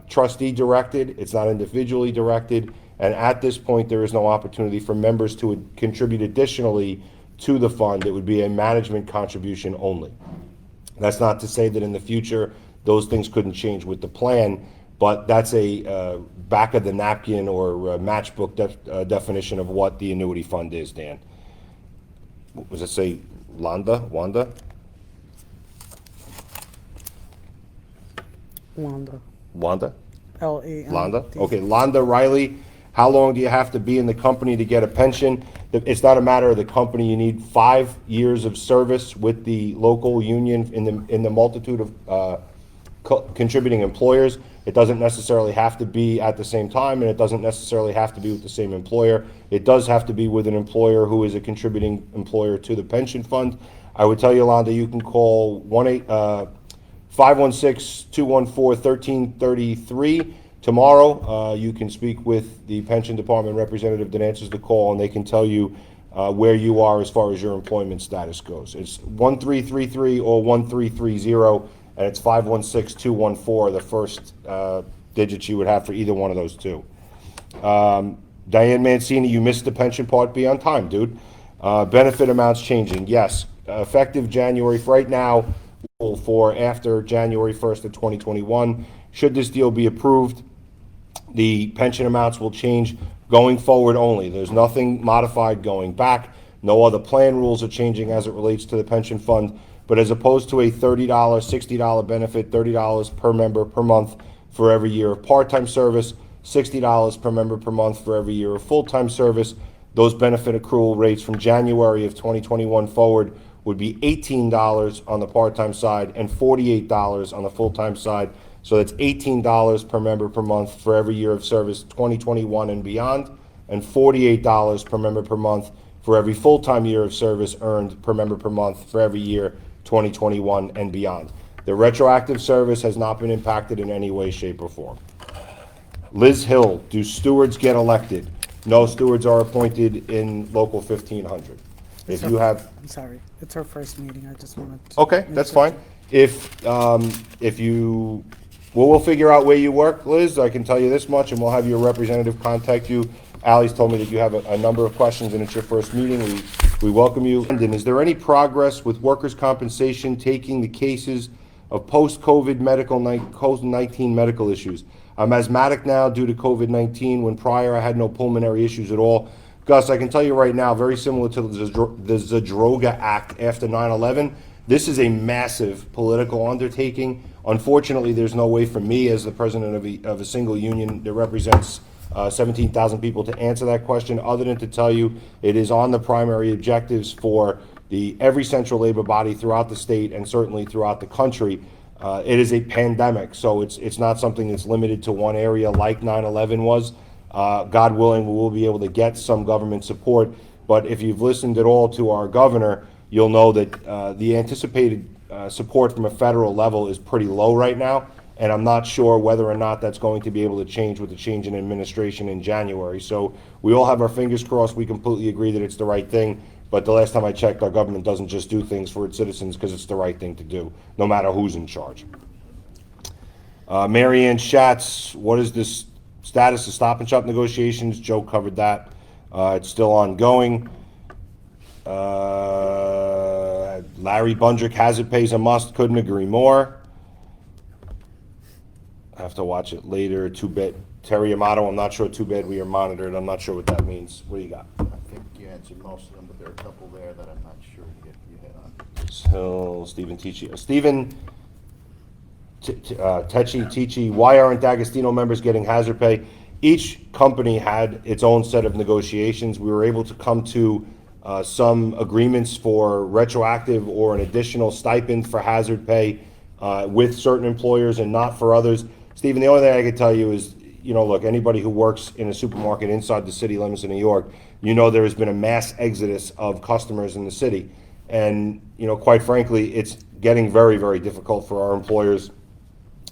[SPEAKER 2] trustee directed, it's not individually directed, and at this point, there is no opportunity for members to contribute additionally to the fund. It would be a management contribution only. That's not to say that in the future, those things couldn't change with the plan, but that's a back of the napkin or matchbook definition of what the annuity fund is, Dan. What was it say, Wanda?
[SPEAKER 3] Wanda.
[SPEAKER 2] Wanda?
[SPEAKER 3] L-A-N-D.
[SPEAKER 2] Londa? Okay, Londa Riley, how long do you have to be in the company to get a pension? It's not a matter of the company. You need 5 years of service with the local union in the multitude of contributing employers. It doesn't necessarily have to be at the same time, and it doesn't necessarily have to be with the same employer. It does have to be with an employer who is a contributing employer to the pension fund. I would tell you, Londa, you can call 516-214-1333. Tomorrow, you can speak with the pension department representative that answers the call, and they can tell you where you are as far as your employment status goes. It's 1333 or 1330, and it's 516-214, the first digits you would have for either one of those two. Diane Mancini, you missed the pension Part B on time, dude. Benefit amounts changing, yes. Effective January, right now, for after January 1st of 2021. Should this deal be approved, the pension amounts will change going forward only. There's nothing modified going back. No other plan rules are changing as it relates to the pension fund. But as opposed to a $30, $60 benefit, $30 per member per month for every year of part-time service, $60 per member per month for every year of full-time service, those benefit accrual rates from January of 2021 forward would be $18 on the part-time side and $48 on the full-time side. So that's $18 per member per month for every year of service 2021 and beyond, and $48 per member per month for every full-time year of service earned per member per month for every year 2021 and beyond. The retroactive service has not been impacted in any way, shape, or form. Liz Hill, do stewards get elected? No, stewards are appointed in Local 1500. If you have...
[SPEAKER 3] I'm sorry, it's our first meeting, I just wanted to...
[SPEAKER 2] Okay, that's fine. If you... Well, we'll figure out where you work, Liz. I can tell you this much, and we'll have your representative contact you. Allie's told me that you have a number of questions, and it's your first meeting. We welcome you. And is there any progress with workers' compensation taking the cases of post-COVID COVID-19 medical issues? I'm asthmatic now due to COVID-19, when prior I had no pulmonary issues at all. Gus, I can tell you right now, very similar to the Zadroga Act after 9/11, this is a massive political undertaking. Unfortunately, there's no way for me as the president of a single union that represents 17,000 people to answer that question, other than to tell you it is on the primary objectives for every central labor body throughout the state and certainly throughout the country. It is a pandemic, so it's not something that's limited to one area like 9/11 was. God willing, we will be able to get some government support, but if you've listened at all to our governor, you'll know that the anticipated support from a federal level is pretty low right now, and I'm not sure whether or not that's going to be able to change with the change in administration in January. So we all have our fingers crossed. We completely agree that it's the right thing, but the last time I checked, our government doesn't just do things for its citizens because it's the right thing to do, no matter who's in charge. Mary Ann Schatz, what is this status of Stop and Shop negotiations? Joe covered that. It's still ongoing. Larry Bundrick, hazard pay is a must. Couldn't agree more. I have to watch it later. Too bad. Terry Amato, I'm not sure. Too bad we are monitored. I'm not sure what that means. What do you got?
[SPEAKER 1] I think you answered most of them, but there are a couple there that I'm not sure you hit on.
[SPEAKER 2] So, Stephen Ticci. Stephen Ticci, why aren't D'Agostino members getting hazard pay? Each company had its own set of negotiations. We were able to come to some agreements for retroactive or an additional stipend for hazard pay with certain employers and not for others. Stephen, the only thing I can tell you is, look, anybody who works in a supermarket inside the city limits of New York, there has been a mass exodus of customers in the city. And, quite frankly, it's getting very, very difficult for our employers.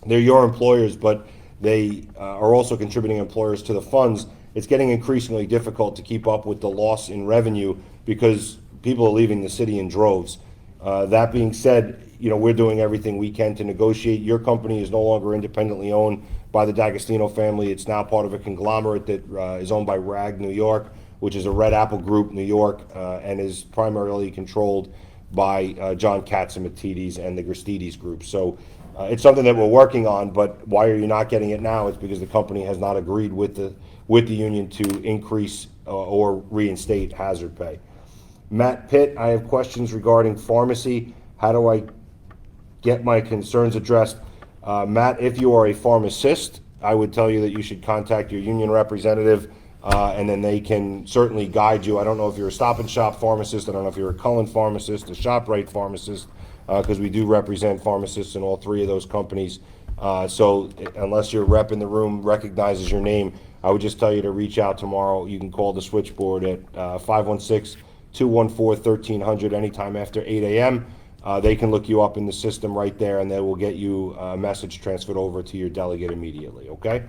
[SPEAKER 2] They're your employers, but they are also contributing employers to the funds. It's getting increasingly difficult to keep up with the loss in revenue because people are leaving the city in droves. That being said, we're doing everything we can to negotiate. Your company is no longer independently owned by the D'Agostino family. It's now part of a conglomerate that is owned by RAG New York, which is a Red Apple Group New York, and is primarily controlled by John Katsimatidis and the Gristides Group. So it's something that we're working on, but why are you not getting it now? It's because the company has not agreed with the union to increase or reinstate hazard pay. Matt Pitt, I have questions regarding pharmacy. How do I get my concerns addressed? Matt, if you are a pharmacist, I would tell you that you should contact your union representative, and then they can certainly guide you. I don't know if you're a Stop and Shop pharmacist. I don't know if you're a Cullen pharmacist, a ShopRite pharmacist, because we do represent pharmacists in all three of those companies. So unless your rep in the room recognizes your name, I would just tell you to reach out tomorrow. You can call the switchboard at 516-214-1300 anytime after 8 a.m. They can look you up in the system right there, and they will get you a message transferred over to your delegate immediately, okay?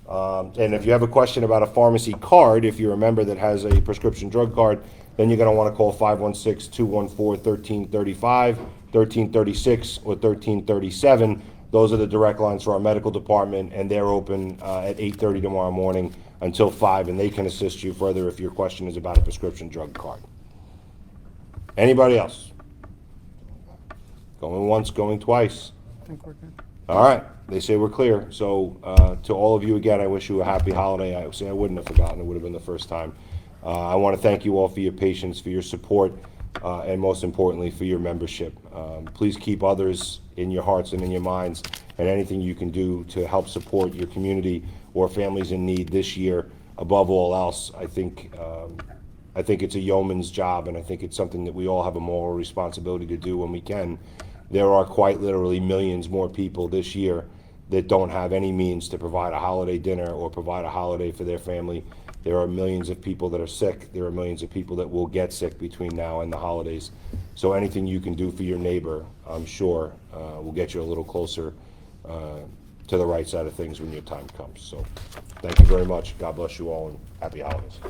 [SPEAKER 2] And if you have a question about a pharmacy card, if you're a member that has a prescription drug card, then you're going to want to call 516-214-1335, 1336, or 1337. Those are the direct lines for our medical department, and they're open at 8:30 tomorrow morning until 5, and they can assist you further if your question is about a prescription drug card. Anybody else? Going once, going twice.
[SPEAKER 3] I think we're good.
[SPEAKER 2] All right, they say we're clear. So to all of you again, I wish you a happy holiday. I say I wouldn't have forgotten. It would have been the first time. I want to thank you all for your patience, for your support, and most importantly, for your membership. Please keep others in your hearts and in your minds, and anything you can do to help support your community or families in need this year. Above all else, I think it's a yeoman's job, and I think it's something that we all have a moral responsibility to do when we can. There are quite literally millions more people this year that don't have any means to provide a holiday dinner or provide a holiday for their family. There are millions of people that are sick. There are millions of people that will get sick between now and the holidays. So anything you can do for your neighbor, I'm sure, will get you a little closer to the right side of things when your time comes. So thank you very much. God bless you all, and happy holidays.